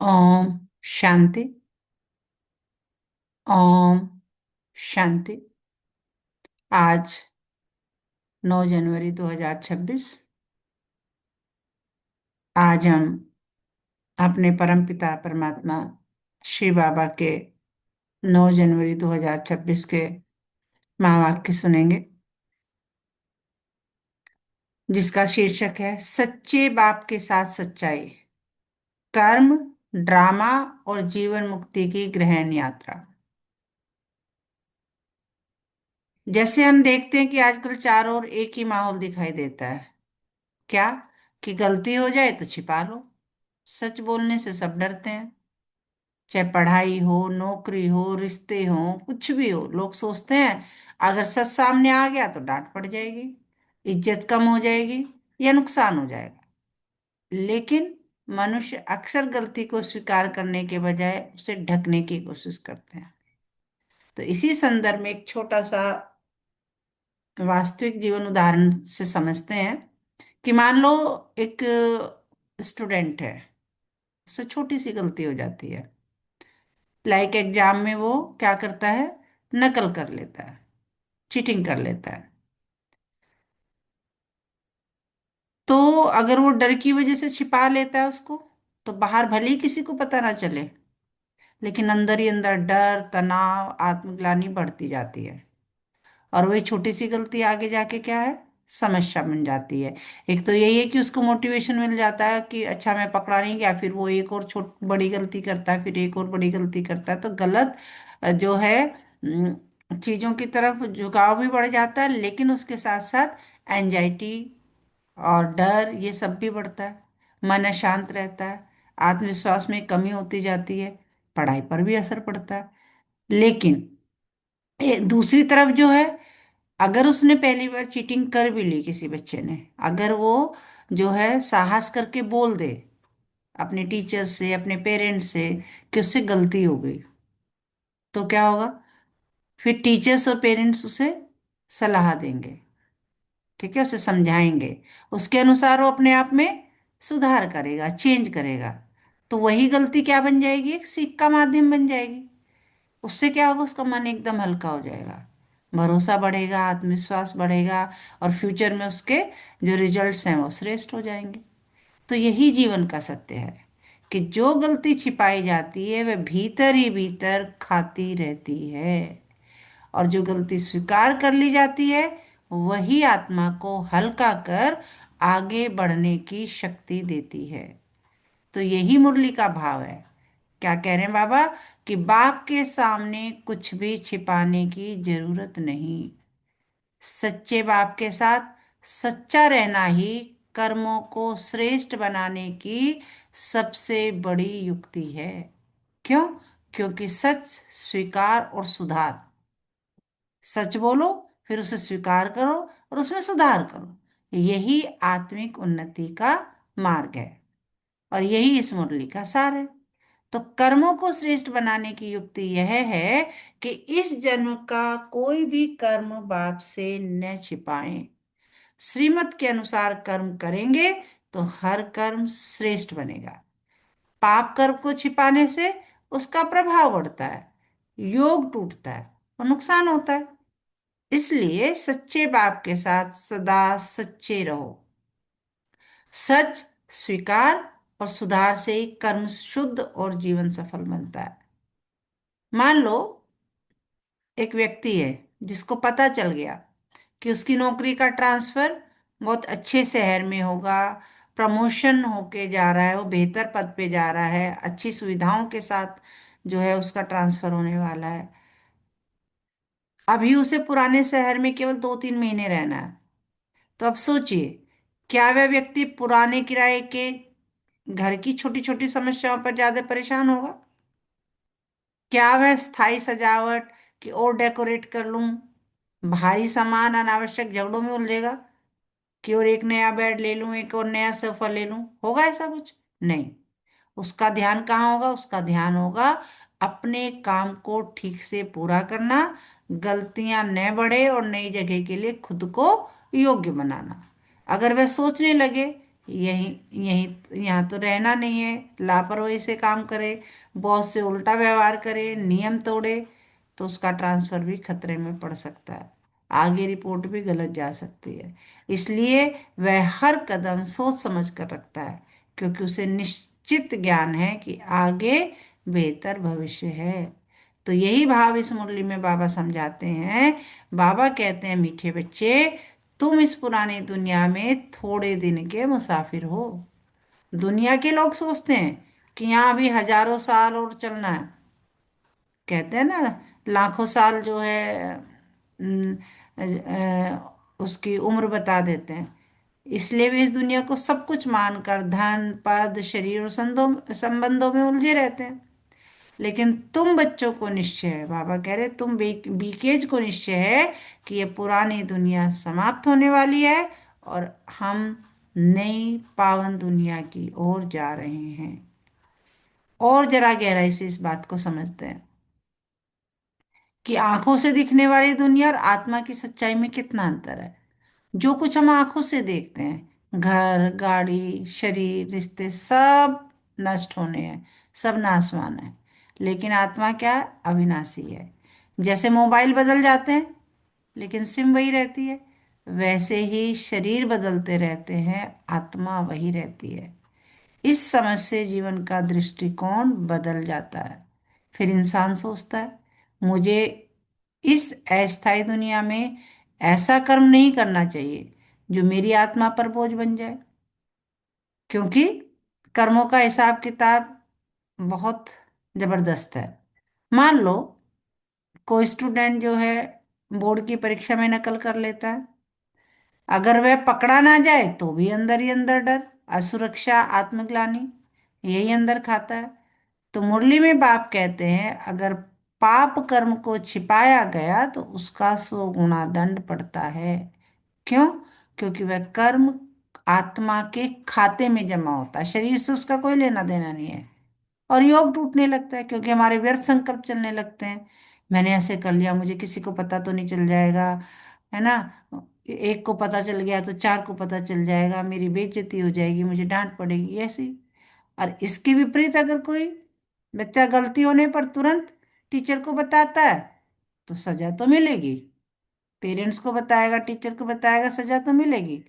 ओम शांति। ओम शांति। आज 9 जनवरी 2026। आज हम अपने परमपिता परमात्मा श्री बाबा के 9 जनवरी 2026 के महावाक्य सुनेंगे, जिसका शीर्षक है सच्चे बाप के साथ सच्चाई, कर्म, ड्रामा और जीवन मुक्ति की गहन यात्रा। जैसे हम देखते हैं कि आजकल चारों ओर एक ही माहौल दिखाई देता है। क्या? कि गलती हो जाए तो छिपा लो। सच बोलने से सब डरते हैं। चाहे पढ़ाई हो, नौकरी हो, रिश्ते हो, कुछ भी हो, लोग सोचते हैं अगर सच सामने आ गया तो डांट पड़ जाएगी, इज्जत कम हो जाएगी या नुकसान हो जाएगा। लेकिन मनुष्य अक्सर गलती को स्वीकार करने के बजाय उसे ढकने की कोशिश करते हैं। तो इसी संदर्भ में एक छोटा सा वास्तविक जीवन उदाहरण से समझते हैं कि मान लो एक स्टूडेंट है, उससे छोटी सी गलती हो जाती है। लाइक एग्जाम में वो क्या करता है? नकल कर लेता है, चीटिंग कर लेता है। तो अगर वो डर की वजह से छिपा लेता है उसको, तो बाहर भले ही किसी को पता ना चले, लेकिन अंदर ही अंदर डर, तनाव, आत्मग्लानि बढ़ती जाती है। और वही छोटी सी गलती आगे जाके क्या है? समस्या बन जाती है। एक तो यही है कि उसको मोटिवेशन मिल जाता है कि अच्छा मैं पकड़ा नहीं गया, फिर वो एक और छोट बड़ी गलती करता है, फिर एक और बड़ी गलती करता है। तो गलत जो है चीजों की तरफ झुकाव भी बढ़ जाता है, लेकिन उसके साथ साथ एंजाइटी और डर ये सब भी बढ़ता है। मन अशांत रहता है, आत्मविश्वास में कमी होती जाती है, पढ़ाई पर भी असर पड़ता है। लेकिन दूसरी तरफ जो है, अगर उसने पहली बार चीटिंग कर भी ली, किसी बच्चे ने, अगर वो जो है साहस करके बोल दे अपने टीचर्स से, अपने पेरेंट्स से कि उससे गलती हो गई, तो क्या होगा? फिर टीचर्स और पेरेंट्स उसे सलाह देंगे, ठीक है, उसे समझाएंगे, उसके अनुसार वो अपने आप में सुधार करेगा, चेंज करेगा। तो वही गलती क्या बन जाएगी? एक सीख का माध्यम बन जाएगी। उससे क्या होगा? उसका मन एकदम हल्का हो जाएगा, भरोसा बढ़ेगा, आत्मविश्वास बढ़ेगा, और फ्यूचर में उसके जो रिजल्ट्स हैं वो श्रेष्ठ हो जाएंगे। तो यही जीवन का सत्य है कि जो गलती छिपाई जाती है वह भीतर ही भीतर खाती रहती है, और जो गलती स्वीकार कर ली जाती है वही आत्मा को हल्का कर आगे बढ़ने की शक्ति देती है। तो यही मुरली का भाव है। क्या कह रहे हैं बाबा? कि बाप के सामने कुछ भी छिपाने की जरूरत नहीं। सच्चे बाप के साथ सच्चा रहना ही कर्मों को श्रेष्ठ बनाने की सबसे बड़ी युक्ति है। क्यों? क्योंकि सच, स्वीकार और सुधार, सच बोलो, फिर उसे स्वीकार करो और उसमें सुधार करो, यही आत्मिक उन्नति का मार्ग है। और यही इस मुरली का सार है। तो कर्मों को श्रेष्ठ बनाने की युक्ति यह है कि इस जन्म का कोई भी कर्म बाप से न छिपाएं। श्रीमत के अनुसार कर्म करेंगे तो हर कर्म श्रेष्ठ बनेगा। पाप कर्म को छिपाने से उसका प्रभाव बढ़ता है, योग टूटता है और नुकसान होता है। इसलिए सच्चे बाप के साथ सदा सच्चे रहो। सच, स्वीकार और सुधार से ही कर्म शुद्ध और जीवन सफल बनता है। मान लो एक व्यक्ति है जिसको पता चल गया कि उसकी नौकरी का ट्रांसफर बहुत अच्छे शहर में होगा, प्रमोशन होके जा रहा है, वो बेहतर पद पे जा रहा है, अच्छी सुविधाओं के साथ जो है उसका ट्रांसफर होने वाला है। अभी उसे पुराने शहर में केवल 2-3 महीने रहना है। तो अब सोचिए, क्या वह व्यक्ति पुराने किराए के घर की छोटी छोटी समस्याओं पर ज्यादा परेशान होगा? क्या वह स्थायी सजावट की और डेकोरेट कर लूं, भारी सामान अनावश्यक झगड़ों में उलझेगा कि और एक नया बेड ले लूं, एक और नया सोफा ले लूं? होगा ऐसा कुछ? नहीं। उसका ध्यान कहाँ होगा? उसका ध्यान होगा अपने काम को ठीक से पूरा करना, गलतियां न बढ़े और नई जगह के लिए खुद को योग्य बनाना। अगर वह सोचने लगे यही यही यहाँ तो रहना नहीं है। लापरवाही से काम करे, बॉस से उल्टा व्यवहार करे, नियम तोड़े, तो उसका ट्रांसफर भी खतरे में पड़ सकता है। आगे रिपोर्ट भी गलत जा सकती है। इसलिए वह हर कदम सोच समझ कर रखता है, क्योंकि उसे निश्चित ज्ञान है कि आगे बेहतर भविष्य है। तो यही भाव इस मुरली में बाबा समझाते हैं। बाबा कहते हैं, मीठे बच्चे, तुम इस पुरानी दुनिया में थोड़े दिन के मुसाफिर हो। दुनिया के लोग सोचते हैं कि यहाँ अभी हजारों साल और चलना है। कहते हैं ना, लाखों साल जो है उसकी उम्र बता देते हैं। इसलिए भी इस दुनिया को सब कुछ मानकर धन पद शरीर और संबंधों में उलझे रहते हैं। लेकिन तुम बच्चों को निश्चय है, बाबा कह रहे, तुम बीकेज को निश्चय है कि ये पुरानी दुनिया समाप्त होने वाली है और हम नई पावन दुनिया की ओर जा रहे हैं। और जरा गहराई से इस बात को समझते हैं कि आंखों से दिखने वाली दुनिया और आत्मा की सच्चाई में कितना अंतर है। जो कुछ हम आंखों से देखते हैं, घर गाड़ी शरीर रिश्ते, सब नष्ट होने हैं, सब नाशवान है। लेकिन आत्मा क्या है? अविनाशी है। जैसे मोबाइल बदल जाते हैं लेकिन सिम वही रहती है, वैसे ही शरीर बदलते रहते हैं, आत्मा वही रहती है। इस समझ से जीवन का दृष्टिकोण बदल जाता है। फिर इंसान सोचता है, मुझे इस अस्थायी दुनिया में ऐसा कर्म नहीं करना चाहिए जो मेरी आत्मा पर बोझ बन जाए। क्योंकि कर्मों का हिसाब किताब बहुत जबरदस्त है। मान लो कोई स्टूडेंट जो है बोर्ड की परीक्षा में नकल कर लेता है। अगर वह पकड़ा ना जाए तो भी अंदर ही अंदर डर, असुरक्षा, आत्मग्लानि, यही अंदर खाता है। तो मुरली में बाप कहते हैं, अगर पाप कर्म को छिपाया गया तो उसका 100 गुना दंड पड़ता है। क्यों? क्योंकि वह कर्म आत्मा के खाते में जमा होता है, शरीर से उसका कोई लेना देना नहीं है। और योग टूटने लगता है क्योंकि हमारे व्यर्थ संकल्प चलने लगते हैं। मैंने ऐसे कर लिया, मुझे किसी को पता तो नहीं चल जाएगा, है ना? एक को पता चल गया तो चार को पता चल जाएगा, मेरी बेइज्जती हो जाएगी, मुझे डांट पड़ेगी, ऐसे ही। और इसके विपरीत अगर कोई बच्चा गलती होने पर तुरंत टीचर को बताता है तो सजा तो मिलेगी। पेरेंट्स को बताएगा, टीचर को बताएगा, सजा तो मिलेगी।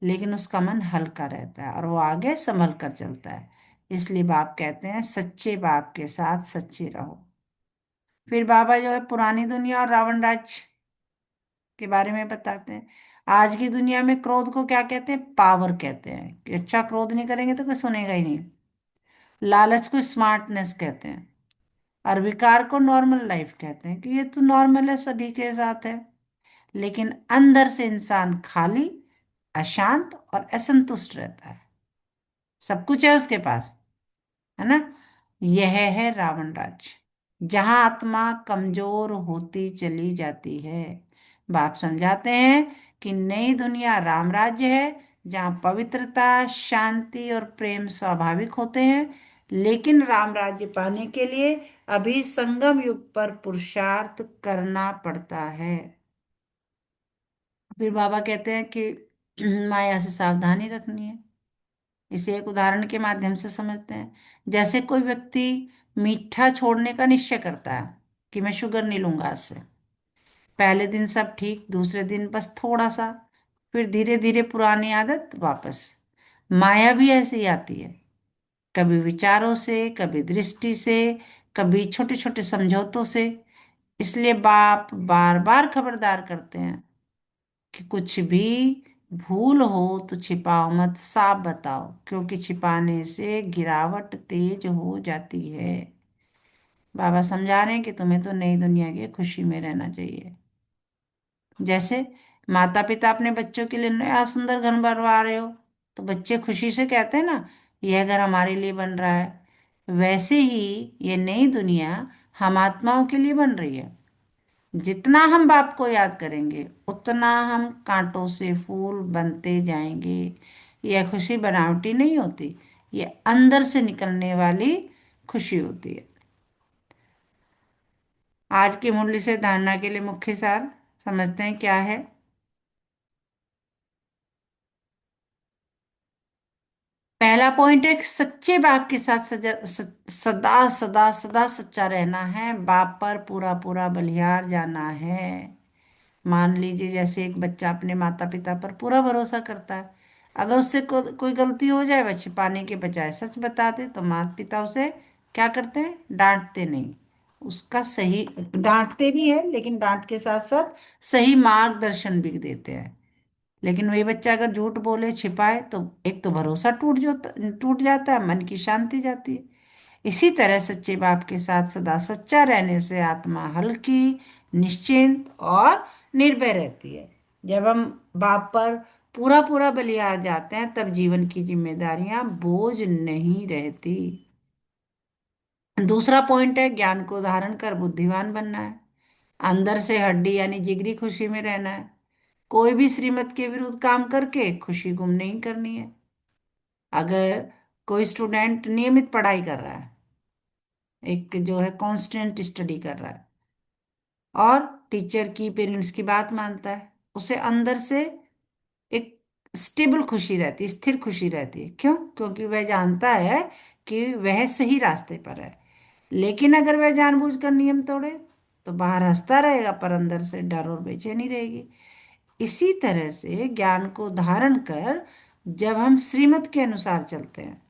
लेकिन उसका मन हल्का रहता है और वो आगे संभल कर चलता है। इसलिए बाप कहते हैं, सच्चे बाप के साथ सच्चे रहो। फिर बाबा जो है पुरानी दुनिया और रावण राज्य के बारे में बताते हैं। आज की दुनिया में क्रोध को क्या कहते हैं? पावर कहते हैं, कि अच्छा क्रोध नहीं करेंगे तो कोई सुनेगा ही नहीं। लालच को स्मार्टनेस कहते हैं, और विकार को नॉर्मल लाइफ कहते हैं, कि ये तो नॉर्मल है, सभी के साथ है। लेकिन अंदर से इंसान खाली, अशांत और असंतुष्ट रहता है। सब कुछ है उसके पास, है ना? यह है रावण राज्य, जहां आत्मा कमजोर होती चली जाती है। बाप समझाते हैं कि नई दुनिया राम राज्य है, जहां पवित्रता, शांति और प्रेम स्वाभाविक होते हैं। लेकिन राम राज्य पाने के लिए अभी संगम युग पर पुरुषार्थ करना पड़ता है। फिर बाबा कहते हैं कि माया से सावधानी रखनी है। इसे एक उदाहरण के माध्यम से समझते हैं। जैसे कोई व्यक्ति मीठा छोड़ने का निश्चय करता है कि मैं शुगर नहीं लूंगा आज से। पहले दिन सब ठीक, दूसरे दिन बस थोड़ा सा, फिर धीरे धीरे पुरानी आदत वापस। माया भी ऐसे ही आती है, कभी विचारों से, कभी दृष्टि से, कभी छोटे छोटे समझौतों से। इसलिए बाप बार बार खबरदार करते हैं कि कुछ भी भूल हो तो छिपाओ मत, साफ बताओ, क्योंकि छिपाने से गिरावट तेज हो जाती है। बाबा समझा रहे हैं कि तुम्हें तो नई दुनिया की खुशी में रहना चाहिए। जैसे माता पिता अपने बच्चों के लिए नया सुंदर घर बनवा रहे हो, तो बच्चे खुशी से कहते हैं ना, यह घर हमारे लिए बन रहा है। वैसे ही ये नई दुनिया हम आत्माओं के लिए बन रही है। जितना हम बाप को याद करेंगे उतना हम कांटों से फूल बनते जाएंगे। यह खुशी बनावटी नहीं होती, ये अंदर से निकलने वाली खुशी होती है। आज की मुरली से धारणा के लिए मुख्य सार समझते हैं क्या है। पहला पॉइंट है कि सच्चे बाप के साथ सदा सदा सदा सच्चा रहना है, बाप पर पूरा पूरा बलिहार जाना है। मान लीजिए जैसे एक बच्चा अपने माता पिता पर पूरा भरोसा करता है, अगर उससे कोई गलती हो जाए, वह छिपाने के बजाय सच बता दे, तो माता पिता उसे क्या करते हैं? डांटते नहीं, उसका सही, डांटते भी है लेकिन डांट के साथ साथ सही मार्गदर्शन भी देते हैं। लेकिन वही बच्चा अगर झूठ बोले, छिपाए, तो एक तो भरोसा टूट जाता है, मन की शांति जाती है। इसी तरह सच्चे बाप के साथ सदा सच्चा रहने से आत्मा हल्की, निश्चिंत और निर्भय रहती है। जब हम बाप पर पूरा पूरा बलिहार जाते हैं, तब जीवन की जिम्मेदारियां बोझ नहीं रहती। दूसरा पॉइंट है ज्ञान को धारण कर बुद्धिमान बनना है। अंदर से हड्डी यानी जिगरी खुशी में रहना है। कोई भी श्रीमत के विरुद्ध काम करके खुशी गुम नहीं करनी है। अगर कोई स्टूडेंट नियमित पढ़ाई कर रहा है, एक जो है कांस्टेंट स्टडी कर रहा है, और टीचर की, पेरेंट्स की बात मानता है, उसे अंदर से एक स्टेबल खुशी रहती है, स्थिर खुशी रहती है। क्यों? क्योंकि वह जानता है कि वह सही रास्ते पर है। लेकिन अगर वह जानबूझकर नियम तोड़े, तो बाहर हंसता रहेगा पर अंदर से डर और बेचैनी रहेगी। इसी तरह से ज्ञान को धारण कर जब हम श्रीमत के अनुसार चलते हैं,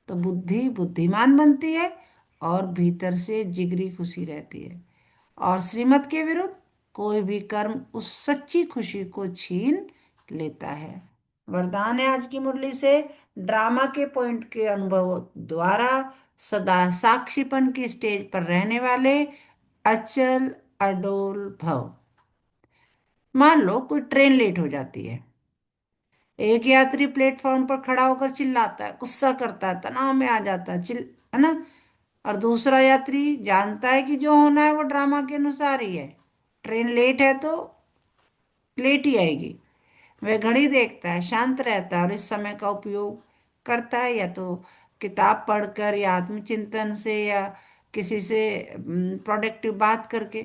तो बुद्धि बुद्धिमान बनती है और भीतर से जिगरी खुशी रहती है। और श्रीमत के विरुद्ध कोई भी कर्म उस सच्ची खुशी को छीन लेता है। वरदान है आज की मुरली से, ड्रामा के पॉइंट के अनुभव द्वारा सदा साक्षीपन की स्टेज पर रहने वाले अचल अडोल भव। मान लो कोई ट्रेन लेट हो जाती है। एक यात्री प्लेटफॉर्म पर खड़ा होकर चिल्लाता है, गुस्सा करता है, तनाव में आ जाता है, है ना। और दूसरा यात्री जानता है कि जो होना है वो ड्रामा के अनुसार ही है, ट्रेन लेट है तो लेट ही आएगी। वह घड़ी देखता है, शांत रहता है और इस समय का उपयोग करता है, या तो किताब पढ़कर, या आत्मचिंतन से, या किसी से प्रोडक्टिव बात करके।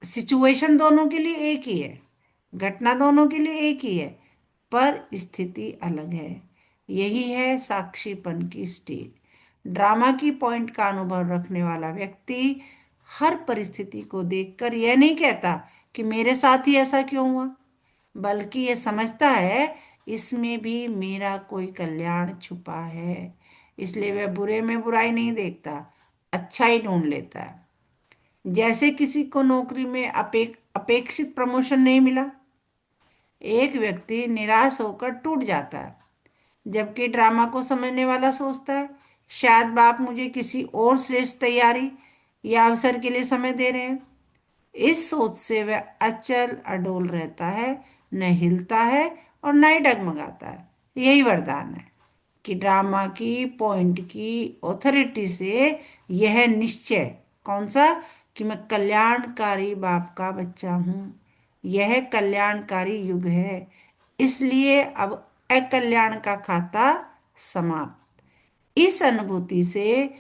सिचुएशन दोनों के लिए एक ही है, घटना दोनों के लिए एक ही है, पर स्थिति अलग है। यही है साक्षीपन की स्टेज। ड्रामा की पॉइंट का अनुभव रखने वाला व्यक्ति हर परिस्थिति को देखकर यह नहीं कहता कि मेरे साथ ही ऐसा क्यों हुआ, बल्कि ये समझता है इसमें भी मेरा कोई कल्याण छुपा है। इसलिए वह बुरे में बुराई नहीं देखता, अच्छा ही ढूंढ लेता है। जैसे किसी को नौकरी में अपेक्षित प्रमोशन नहीं मिला, एक व्यक्ति निराश होकर टूट जाता है, जबकि ड्रामा को समझने वाला सोचता है शायद बाप मुझे किसी और श्रेष्ठ तैयारी या अवसर के लिए समय दे रहे हैं। इस सोच से वह अचल अडोल रहता है, न हिलता है और न ही डगमगाता है। यही वरदान है कि ड्रामा की पॉइंट की ऑथोरिटी से यह निश्चय, कौन सा? कि मैं कल्याणकारी बाप का बच्चा हूं। यह कल्याणकारी युग है, इसलिए अब अकल्याण का खाता समाप्त। इस अनुभूति से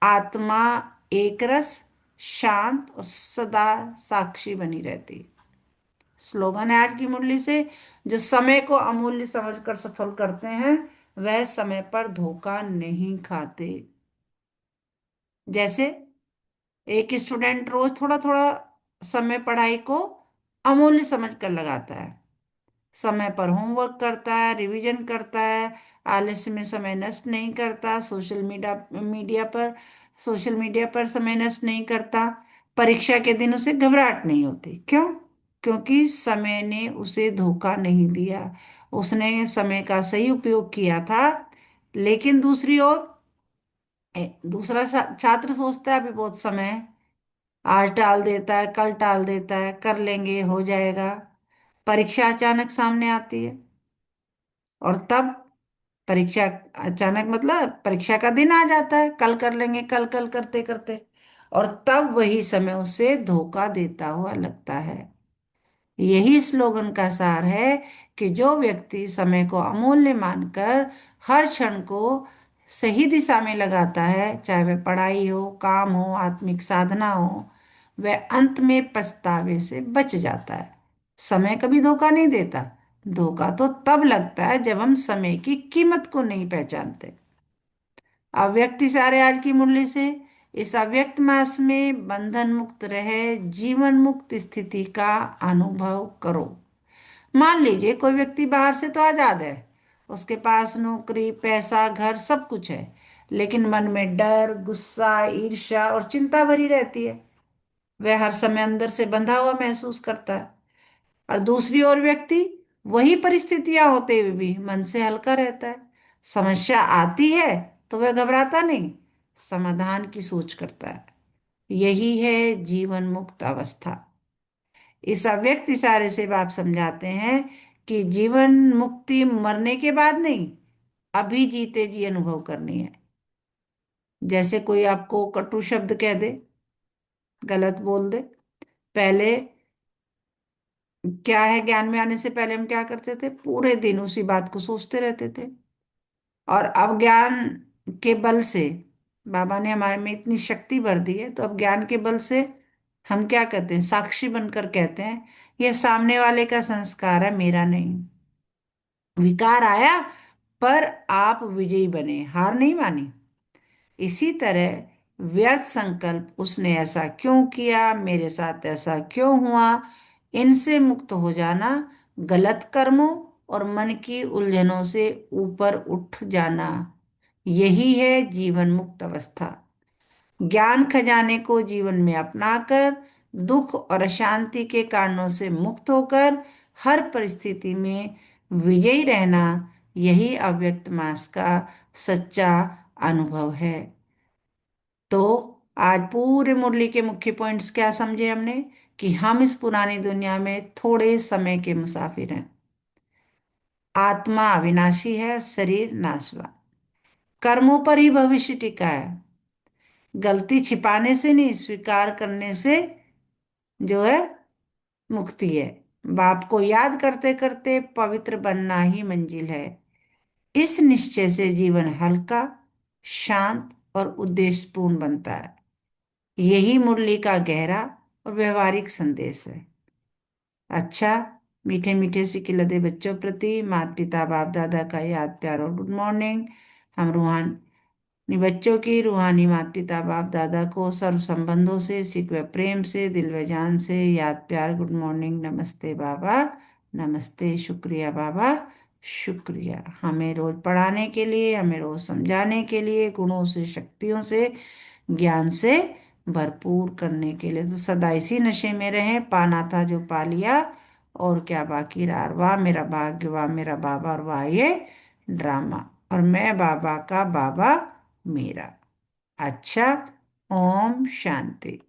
आत्मा एकरस, शांत और सदा साक्षी बनी रहती। स्लोगन है आज की मुरली से, जो समय को अमूल्य समझकर सफल करते हैं, वह समय पर धोखा नहीं खाते। जैसे एक स्टूडेंट रोज थोड़ा थोड़ा समय पढ़ाई को अमूल्य समझकर लगाता है, समय पर होमवर्क करता है, रिवीजन करता है, आलस्य में समय नष्ट नहीं करता, सोशल मीडिया पर समय नष्ट नहीं करता, परीक्षा के दिन उसे घबराहट नहीं होती। क्यों? क्योंकि समय ने उसे धोखा नहीं दिया, उसने समय का सही उपयोग किया था। लेकिन दूसरी ओर दूसरा छात्र सोचता है अभी बहुत समय है, आज टाल देता है, कल टाल देता है, कर लेंगे, हो जाएगा। परीक्षा अचानक सामने आती है, और तब परीक्षा अचानक मतलब परीक्षा का दिन आ जाता है, कल कर लेंगे, कल कल करते करते, और तब वही समय उसे धोखा देता हुआ लगता है। यही स्लोगन का सार है कि जो व्यक्ति समय को अमूल्य मानकर हर क्षण को सही दिशा में लगाता है, चाहे वह पढ़ाई हो, काम हो, आत्मिक साधना हो, वह अंत में पछतावे से बच जाता है। समय कभी धोखा नहीं देता, धोखा तो तब लगता है जब हम समय की कीमत को नहीं पहचानते। अव्यक्त इशारे आज की मुरली से, इस अव्यक्त मास में बंधन मुक्त रहे, जीवन मुक्त स्थिति का अनुभव करो। मान लीजिए कोई व्यक्ति बाहर से तो आजाद है, उसके पास नौकरी, पैसा, घर, सब कुछ है, लेकिन मन में डर, गुस्सा, ईर्ष्या और चिंता भरी रहती है। वह हर समय अंदर से बंधा हुआ महसूस करता है। और दूसरी ओर व्यक्ति वही परिस्थितियां होते हुए भी मन से हल्का रहता है। समस्या आती है तो वह घबराता नहीं, समाधान की सोच करता है। यही है जीवन मुक्त अवस्था। इस अव्यक्त इशारे से आप समझाते हैं कि जीवन मुक्ति मरने के बाद नहीं, अभी जीते जी अनुभव करनी है। जैसे कोई आपको कटु शब्द कह दे, गलत बोल दे, पहले क्या है, ज्ञान में आने से पहले हम क्या करते थे, पूरे दिन उसी बात को सोचते रहते थे। और अब ज्ञान के बल से बाबा ने हमारे में इतनी शक्ति भर दी है, तो अब ज्ञान के बल से हम क्या कहते हैं, साक्षी बनकर कहते हैं यह सामने वाले का संस्कार है, मेरा नहीं। विकार आया पर आप विजयी बने, हार नहीं मानी। इसी तरह व्यर्थ संकल्प, उसने ऐसा क्यों किया, मेरे साथ ऐसा क्यों हुआ, इनसे मुक्त हो जाना, गलत कर्मों और मन की उलझनों से ऊपर उठ जाना, यही है जीवन मुक्त अवस्था। ज्ञान खजाने को जीवन में अपनाकर दुख और अशांति के कारणों से मुक्त होकर हर परिस्थिति में विजयी रहना, यही अव्यक्त मास का सच्चा अनुभव है। तो आज पूरे मुरली के मुख्य पॉइंट्स क्या समझे हमने, कि हम इस पुरानी दुनिया में थोड़े समय के मुसाफिर हैं। आत्मा अविनाशी है, शरीर नाशवान। कर्मों पर ही भविष्य टिका है। गलती छिपाने से नहीं, स्वीकार करने से जो है मुक्ति है। बाप को याद करते करते पवित्र बनना ही मंजिल है। इस निश्चय से जीवन हल्का, शांत और उद्देश्यपूर्ण बनता है। यही मुरली का गहरा और व्यवहारिक संदेश है। अच्छा, मीठे मीठे सिकिलते बच्चों प्रति माता पिता बाप दादा का याद प्यार और गुड मॉर्निंग। हम रूहानी बच्चों की रूहानी माता पिता बाप दादा को सर्व संबंधों से, सिक व प्रेम से, दिल व जान से याद प्यार गुड मॉर्निंग, नमस्ते बाबा, नमस्ते, शुक्रिया बाबा, शुक्रिया। हमें रोज पढ़ाने के लिए, हमें रोज समझाने के लिए, गुणों से, शक्तियों से, ज्ञान से भरपूर करने के लिए। तो सदा इसी नशे में रहें, पाना था जो पा लिया, और क्या बाकी रहा, वाह मेरा भाग्य, वाह मेरा बाबा, और वाह ये ड्रामा, और मैं बाबा का बाबा मेरा। अच्छा, ओम शांति।